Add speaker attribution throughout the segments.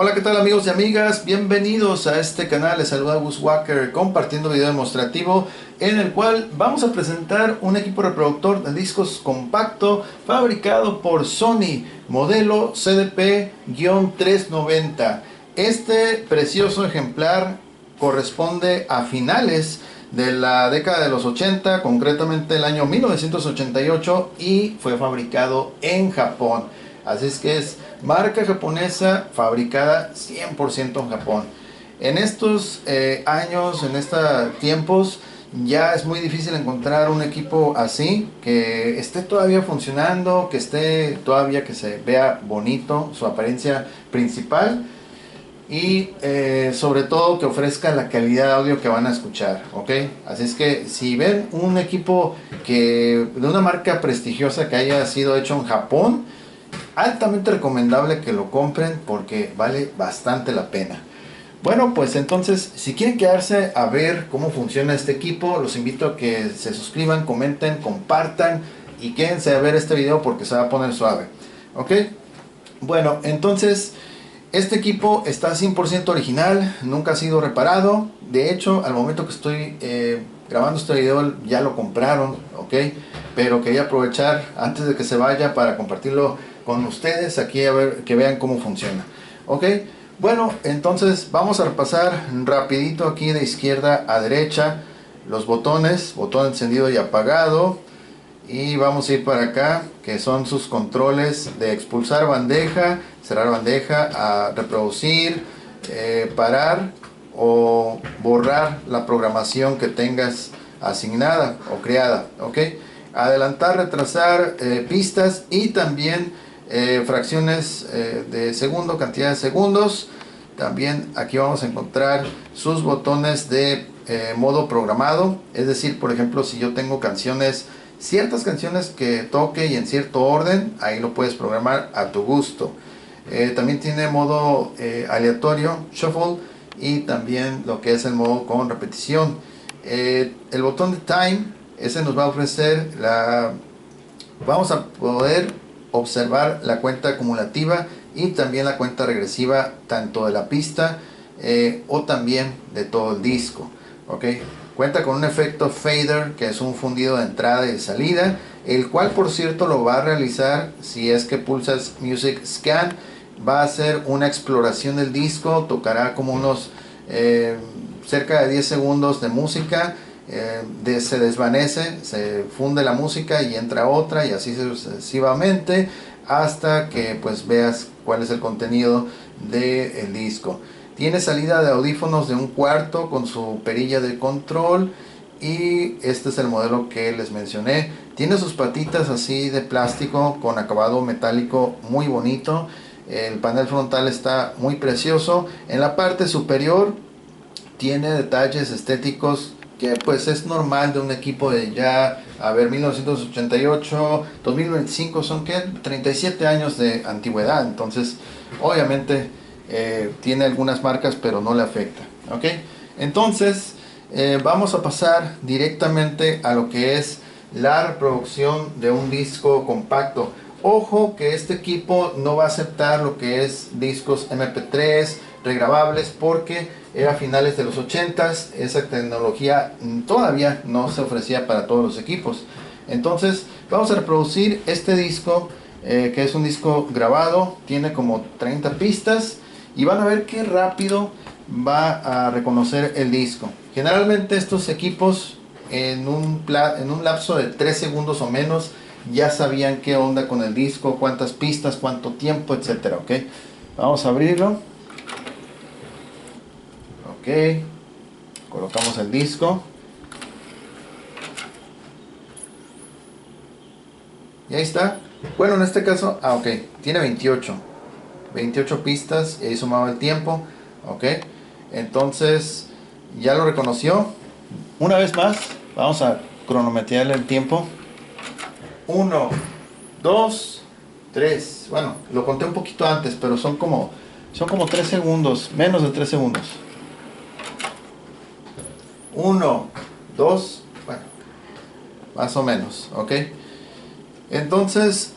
Speaker 1: Hola, ¿qué tal amigos y amigas? Bienvenidos a este canal. Les saluda Gus Walker compartiendo video demostrativo en el cual vamos a presentar un equipo reproductor de discos compacto fabricado por Sony, modelo CDP-390. Este precioso ejemplar corresponde a finales de la década de los 80, concretamente el año 1988, y fue fabricado en Japón. Así es que es marca japonesa fabricada 100% en Japón. En estos años, en estos tiempos, ya es muy difícil encontrar un equipo así, que esté todavía funcionando, que esté todavía, que se vea bonito, su apariencia principal. Y sobre todo que ofrezca la calidad de audio que van a escuchar, ¿ok? Así es que si ven un equipo de una marca prestigiosa que haya sido hecho en Japón, altamente recomendable que lo compren porque vale bastante la pena. Bueno, pues entonces, si quieren quedarse a ver cómo funciona este equipo, los invito a que se suscriban, comenten, compartan y quédense a ver este video porque se va a poner suave, ¿ok? Bueno, entonces este equipo está 100% original, nunca ha sido reparado. De hecho, al momento que estoy grabando este video ya lo compraron, ¿ok? Pero quería aprovechar antes de que se vaya para compartirlo con ustedes aquí, a ver que vean cómo funciona, ¿ok? Bueno, entonces vamos a repasar rapidito aquí de izquierda a derecha los botones, botón encendido y apagado. Y vamos a ir para acá, que son sus controles de expulsar bandeja, cerrar bandeja, a reproducir, parar o borrar la programación que tengas asignada o creada, ¿ok? Adelantar, retrasar pistas y también fracciones de segundo, cantidad de segundos. También aquí vamos a encontrar sus botones de modo programado, es decir, por ejemplo, si yo tengo ciertas canciones que toque y en cierto orden, ahí lo puedes programar a tu gusto. También tiene modo aleatorio, shuffle, y también lo que es el modo con repetición. El botón de time, ese nos va a ofrecer vamos a poder observar la cuenta acumulativa y también la cuenta regresiva, tanto de la pista o también de todo el disco, ¿ok? Cuenta con un efecto fader, que es un fundido de entrada y de salida, el cual por cierto lo va a realizar si es que pulsas Music Scan. Va a hacer una exploración del disco, tocará como unos cerca de 10 segundos de música, se desvanece, se funde la música y entra otra, y así sucesivamente hasta que pues veas cuál es el contenido del disco. Tiene salida de audífonos de 1/4 con su perilla de control, y este es el modelo que les mencioné. Tiene sus patitas así de plástico con acabado metálico muy bonito. El panel frontal está muy precioso. En la parte superior tiene detalles estéticos que pues es normal de un equipo de ya, a ver, 1988, 2025, son que 37 años de antigüedad. Entonces obviamente tiene algunas marcas, pero no le afecta, ¿ok? Entonces vamos a pasar directamente a lo que es la reproducción de un disco compacto. Ojo que este equipo no va a aceptar lo que es discos MP3 regrabables, porque era finales de los 80s, esa tecnología todavía no se ofrecía para todos los equipos. Entonces vamos a reproducir este disco, que es un disco grabado, tiene como 30 pistas, y van a ver qué rápido va a reconocer el disco. Generalmente estos equipos en un lapso de 3 segundos o menos ya sabían qué onda con el disco, cuántas pistas, cuánto tiempo, etcétera, ¿ok? Vamos a abrirlo. Ok, colocamos el disco y ahí está. Bueno, en este caso, ok, tiene 28 pistas, y ahí sumaba el tiempo, ok. Entonces ya lo reconoció. Una vez más vamos a cronometrarle el tiempo. 1, 2, 3. Bueno, lo conté un poquito antes, pero son como 3 segundos, menos de 3 segundos. 1, 2, bueno, más o menos, ok. Entonces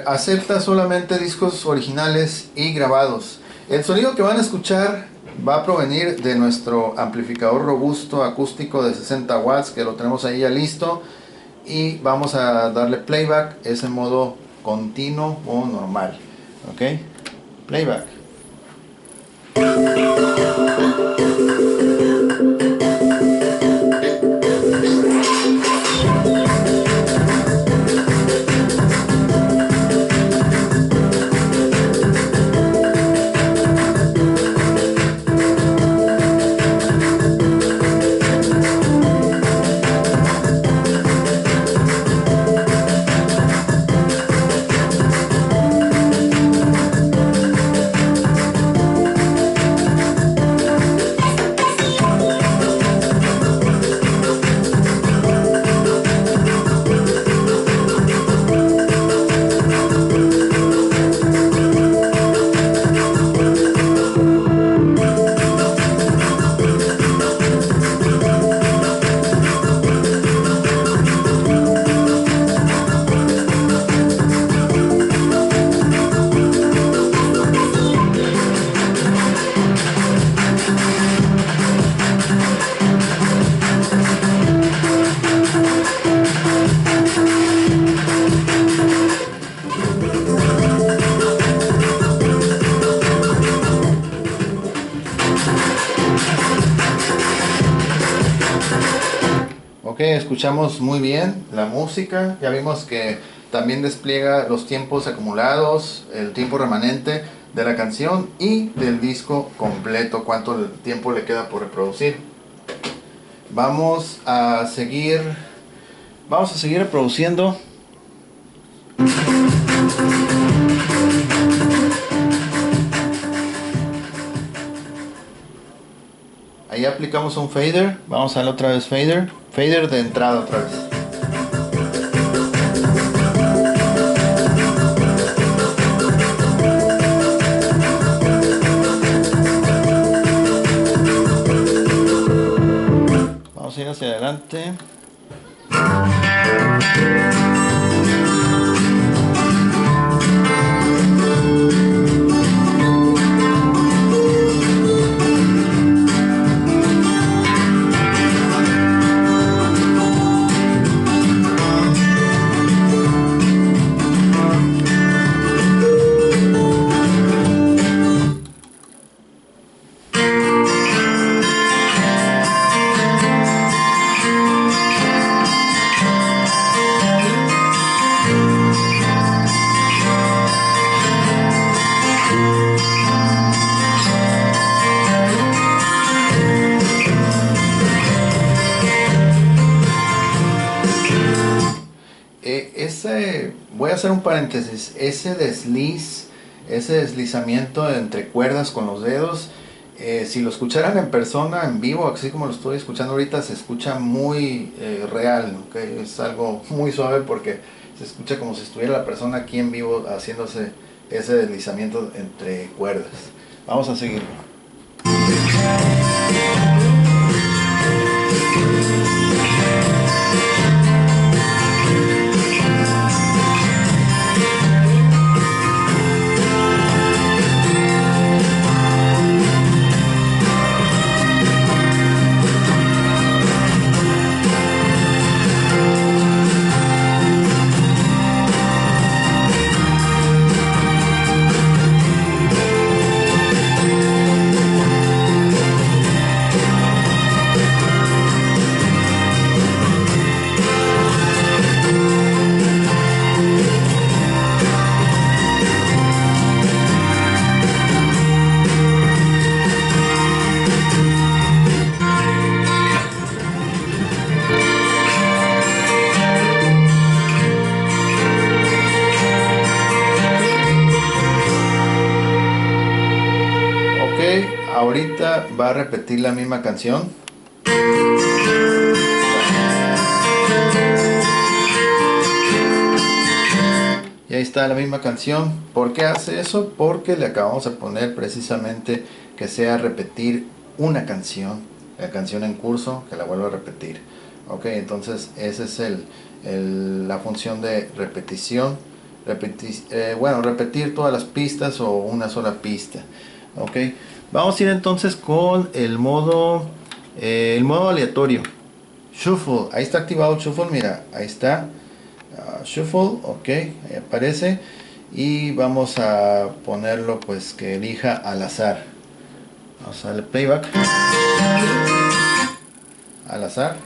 Speaker 1: acepta solamente discos originales y grabados. El sonido que van a escuchar va a provenir de nuestro amplificador robusto acústico de 60 watts, que lo tenemos ahí ya listo, y vamos a darle playback, es en modo continuo o normal. Ok, playback. Ok, escuchamos muy bien la música, ya vimos que también despliega los tiempos acumulados, el tiempo remanente de la canción y del disco completo, cuánto tiempo le queda por reproducir. Vamos a seguir reproduciendo. Ahí aplicamos un fader, vamos a darle otra vez fader de entrada otra vez. Vamos a ir hacia adelante. Voy a hacer un paréntesis, ese deslizamiento entre cuerdas con los dedos, si lo escucharan en persona, en vivo, así como lo estoy escuchando ahorita, se escucha muy real, ¿okay? Es algo muy suave porque se escucha como si estuviera la persona aquí en vivo haciéndose ese deslizamiento entre cuerdas. Vamos a seguirlo. Ahorita va a repetir la misma canción. Y ahí está la misma canción. ¿Por qué hace eso? Porque le acabamos de poner precisamente que sea repetir una canción, la canción en curso, que la vuelva a repetir. Ok, entonces esa es la función de repetición. Repetir todas las pistas o una sola pista. Ok, vamos a ir entonces con el modo aleatorio. Shuffle, ahí está activado el shuffle, mira, ahí está. Shuffle, ok, ahí aparece. Y vamos a ponerlo pues que elija al azar. Vamos a darle playback. Al azar.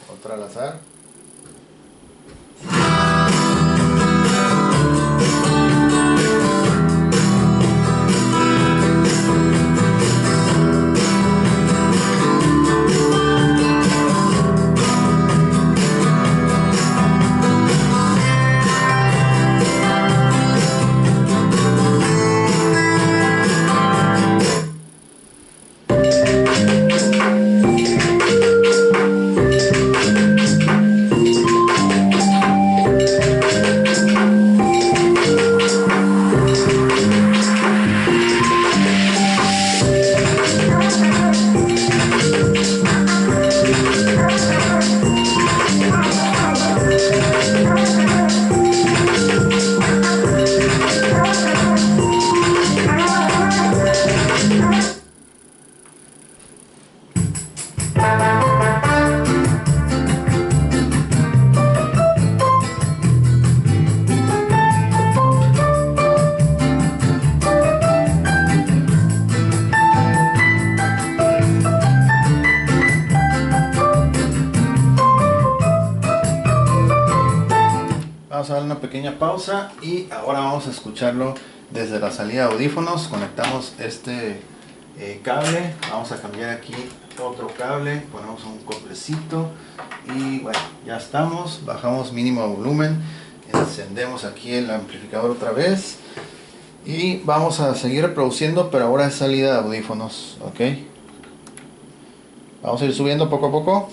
Speaker 1: Otra al azar. Vamos a dar una pequeña pausa y ahora vamos a escucharlo desde la salida de audífonos. Conectamos este cable, vamos a cambiar aquí otro cable, ponemos un coplecito y bueno, ya estamos. Bajamos mínimo volumen, encendemos aquí el amplificador otra vez y vamos a seguir reproduciendo, pero ahora es salida de audífonos, ok. Vamos a ir subiendo poco a poco.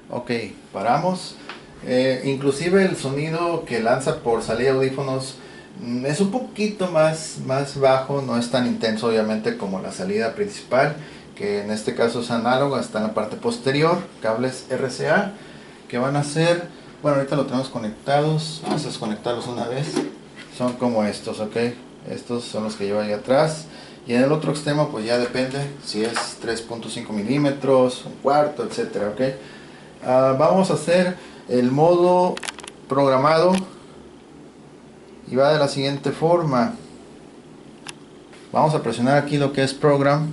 Speaker 1: Ok, paramos. Inclusive el sonido que lanza por salida de audífonos es un poquito más bajo, no es tan intenso obviamente como la salida principal, que en este caso es análoga, está en la parte posterior, cables RCA que van a ser, bueno, ahorita lo tenemos conectados, vamos a desconectarlos una vez, son como estos, ok, estos son los que lleva ahí atrás. Y en el otro extremo pues ya depende si es 3.5 milímetros, un cuarto, etcétera, ok. Vamos a hacer el modo programado y va de la siguiente forma. Vamos a presionar aquí lo que es Program.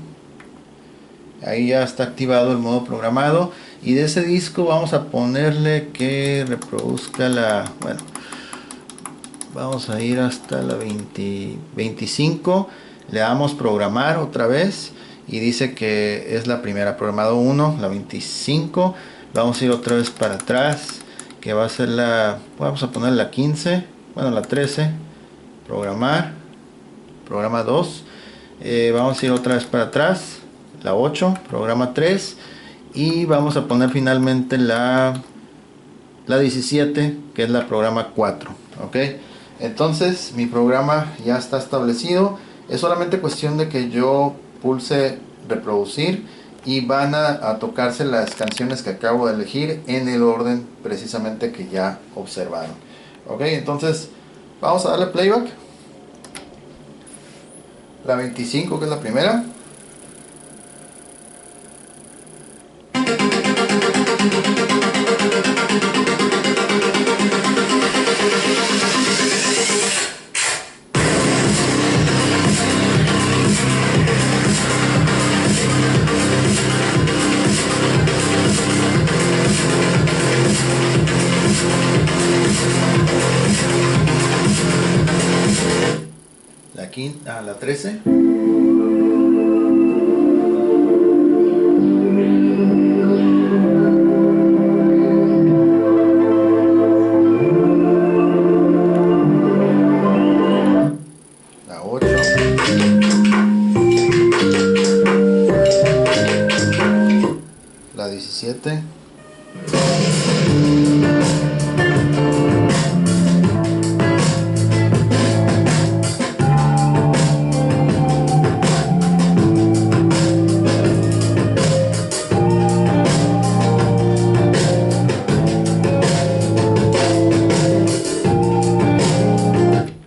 Speaker 1: Ahí ya está activado el modo programado y de ese disco vamos a ponerle que reproduzca la, bueno, vamos a ir hasta la 25, le damos programar otra vez y dice que es la primera, programado 1, la 25. Vamos a ir otra vez para atrás, que va a ser la, vamos a poner la 15, bueno, la 13, programar, programa 2, vamos a ir otra vez para atrás, la 8, programa 3, y vamos a poner finalmente la 17, que es la programa 4, ok. Entonces mi programa ya está establecido, es solamente cuestión de que yo pulse reproducir y van a tocarse las canciones que acabo de elegir en el orden precisamente que ya observaron. Ok, entonces vamos a darle playback. La 25, que es la primera. La quinta, la 13. La 8. La 17.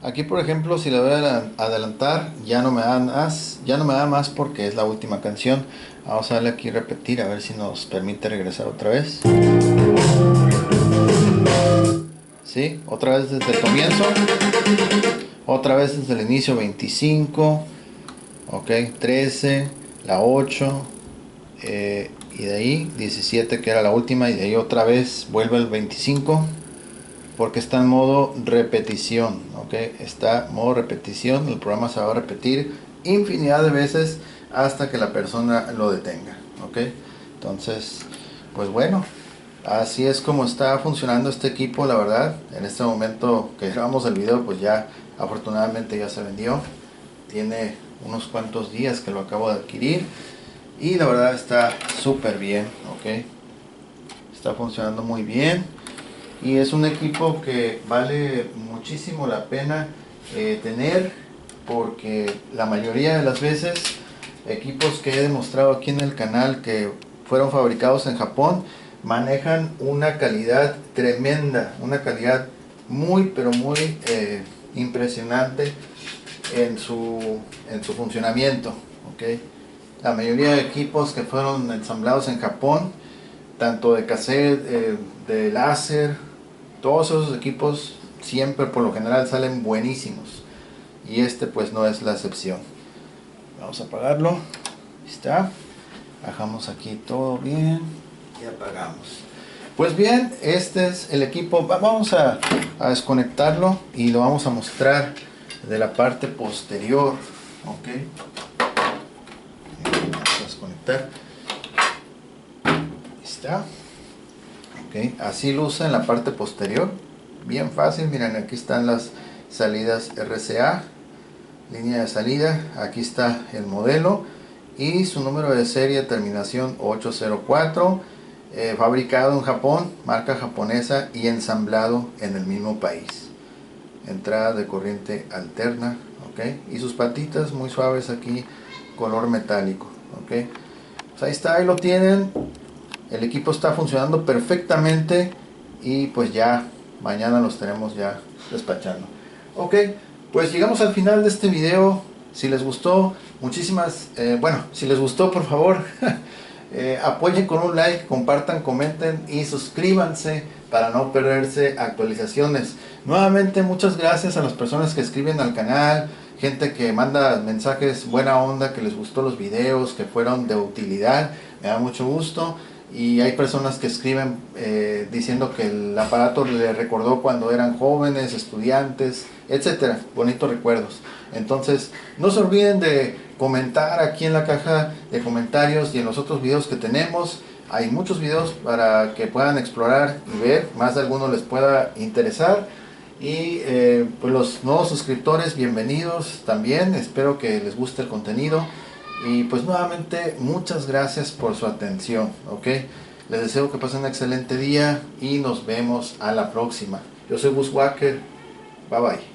Speaker 1: Aquí por ejemplo, si le voy a adelantar, ya no me da más porque es la última canción. Vamos a darle aquí repetir a ver si nos permite regresar otra vez. ¿Sí? Otra vez desde el comienzo. Otra vez desde el inicio, 25. Ok, 13, la 8. Y de ahí 17, que era la última, y de ahí otra vez vuelve el 25 porque está en modo repetición. Ok, está en modo repetición. El programa se va a repetir infinidad de veces hasta que la persona lo detenga. Ok, entonces pues bueno, así es como está funcionando este equipo. La verdad, en este momento que grabamos el video, pues ya afortunadamente ya se vendió. Tiene unos cuantos días que lo acabo de adquirir y la verdad está súper bien. Ok, está funcionando muy bien y es un equipo que vale muchísimo la pena tener, porque la mayoría de las veces equipos que he demostrado aquí en el canal que fueron fabricados en Japón manejan una calidad tremenda, una calidad muy pero muy impresionante en su funcionamiento. ¿Okay? La mayoría de equipos que fueron ensamblados en Japón, tanto de cassette, de láser, todos esos equipos siempre por lo general salen buenísimos, y este pues no es la excepción. Vamos a apagarlo. Ahí está. Bajamos aquí todo bien y apagamos. Pues bien, este es el equipo. Vamos a desconectarlo y lo vamos a mostrar de la parte posterior. Ok, vamos a desconectar. Ahí está. Ok, así luce en la parte posterior. Bien fácil. Miren, aquí están las salidas RCA, línea de salida. Aquí está el modelo y su número de serie, terminación 804, fabricado en Japón, marca japonesa y ensamblado en el mismo país. Entrada de corriente alterna. Okay, y sus patitas muy suaves aquí, color metálico. Okay, pues ahí está, ahí lo tienen. El equipo está funcionando perfectamente y pues ya mañana los tenemos ya despachando. Ok, pues llegamos al final de este video. Si les gustó, si les gustó, por favor apoyen con un like, compartan, comenten y suscríbanse para no perderse actualizaciones. Nuevamente muchas gracias a las personas que escriben al canal, gente que manda mensajes buena onda, que les gustó los videos, que fueron de utilidad. Me da mucho gusto. Y hay personas que escriben diciendo que el aparato les recordó cuando eran jóvenes, estudiantes, etcétera, bonitos recuerdos. Entonces no se olviden de comentar aquí en la caja de comentarios y en los otros videos que tenemos. Hay muchos videos para que puedan explorar y ver, más de alguno les pueda interesar. Y pues los nuevos suscriptores, bienvenidos también, espero que les guste el contenido. Y pues nuevamente muchas gracias por su atención. Ok, les deseo que pasen un excelente día y nos vemos a la próxima. Yo soy Gus Walker, bye bye.